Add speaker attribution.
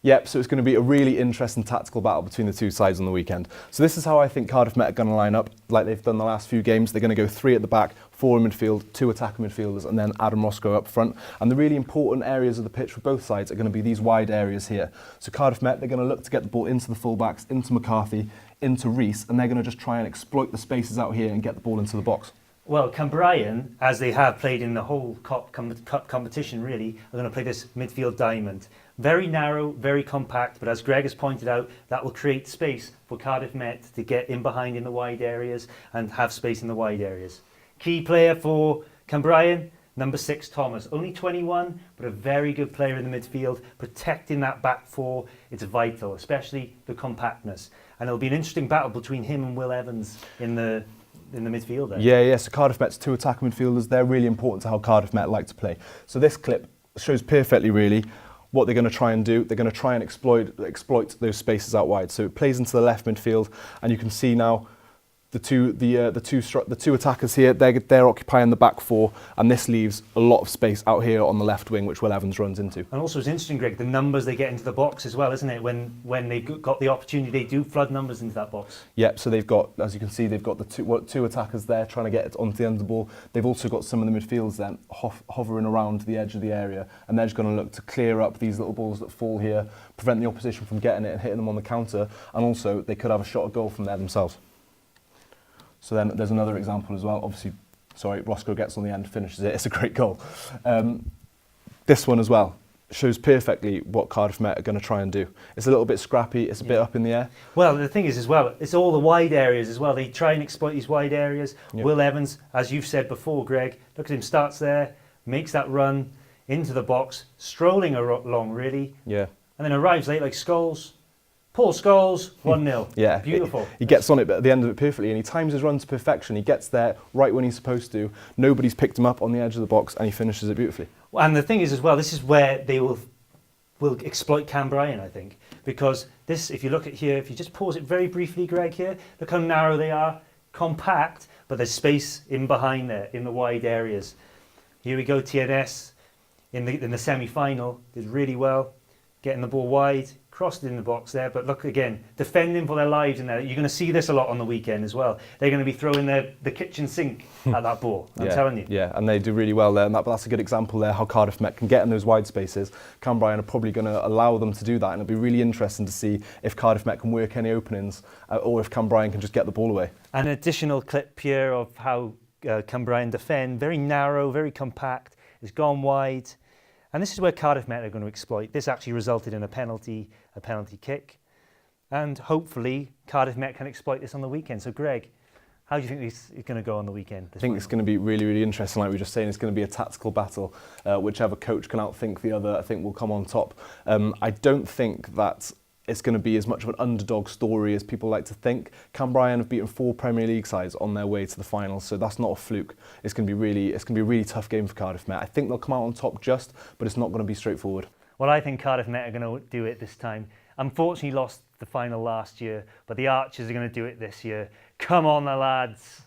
Speaker 1: Yep, so it's going to be a really interesting tactical battle between the two sides on the weekend. So this is how I think Cardiff Met are going to line up, like they've done the last few games. They're going to go 3 at the back, 4 in midfield, 2 attacking midfielders, and then Adam Roscoe up front. And the really important areas of the pitch for both sides are going to be these wide areas here. So Cardiff Met, they're going to look to get the ball into the fullbacks, into McCarthy, into Rees, and they're going to just try and exploit the spaces out here and get the ball into the box.
Speaker 2: Well, Cambrian, as they have played in the whole cup competition really, are going to play this midfield diamond. Very narrow, very compact, but as Greg has pointed out, that will create space for Cardiff Met to get in behind in the wide areas and have space in the wide areas. Key player for Cambrian, number 6, Thomas. Only 21, but a very good player in the midfield. Protecting that back four, it's vital, especially the compactness. And it'll be an interesting battle between him and Will Evans in the midfield there.
Speaker 1: Yeah, so Cardiff Met's 2 attacking midfielders, they're really important to how Cardiff Met like to play. So this clip shows perfectly really what they're going to try and do. They're going to try and exploit those spaces out wide. So it plays into the left midfield, and you can see now the two attackers here, they're occupying the back four, and this leaves a lot of space out here on the left wing, which Will Evans runs into.
Speaker 2: And also it's interesting, Greg, the numbers they get into the box as well, isn't it? When they've got the opportunity, they do flood numbers into that box.
Speaker 1: Yep, so they've got, as you can see, they've got the two attackers there trying to get it onto the end of the ball. They've also got some of the midfielders then hovering around the edge of the area, and they're just going to look to clear up these little balls that fall here, prevent the opposition from getting it and hitting them on the counter, and also they could have a shot at goal from there themselves. So then there's another example as well. Obviously, Roscoe gets on the end, finishes it. It's a great goal. This one as well shows perfectly what Cardiff Met are going to try and do. It's a little bit scrappy. It's a bit up in the air.
Speaker 2: Well, the thing is as well, it's all the wide areas as well. They try and exploit these wide areas. Yep. Will Evans, as you've said before, Greg, look at him, starts there, makes that run into the box, strolling along really.
Speaker 1: Yeah.
Speaker 2: And then arrives late like Scholes. Paul Scholes, 1-0.
Speaker 1: Yeah,
Speaker 2: beautiful.
Speaker 1: He gets on it at the end of it perfectly, and he times his run to perfection. He gets there right when he's supposed to. Nobody's picked him up on the edge of the box, and he finishes it beautifully.
Speaker 2: And the thing is as well, this is where they will exploit Cambrian, I think, because this, if you look at here, if you just pause it very briefly, Greg, here, look how narrow they are, compact, but there's space in behind there, in the wide areas. Here we go, TNS in the semi-final, did really well, getting the ball wide, crossed it in the box there, but look again, defending for their lives in there. You're going to see this a lot on the weekend as well. They're going to be throwing the kitchen sink at that ball, I'm telling you.
Speaker 1: Yeah, and they do really well there, and that's a good example there, how Cardiff Met can get in those wide spaces. Cambrian are probably going to allow them to do that, and it'll be really interesting to see if Cardiff Met can work any openings, or if Cambrian can just get the ball away.
Speaker 2: An additional clip here of how Cambrian defend, very narrow, very compact, it's gone wide. And this is where Cardiff Met are going to exploit. This actually resulted in a penalty kick. And hopefully Cardiff Met can exploit this on the weekend. So Greg, how do you think this is going to go on the weekend?
Speaker 1: I think it's going to be really, really interesting. Like we were just saying, it's going to be a tactical battle. Whichever coach can outthink the other, I think will come on top. I don't think that it's going to be as much of an underdog story as people like to think. Cambrian have beaten 4 Premier League sides on their way to the finals, so that's not a fluke. It's going to be a really tough game for Cardiff Met. I think they'll come out on top just, but it's not going to be straightforward.
Speaker 2: Well, I think Cardiff Met are going to do it this time. Unfortunately lost the final last year, but the Archers are going to do it this year. Come on, the lads.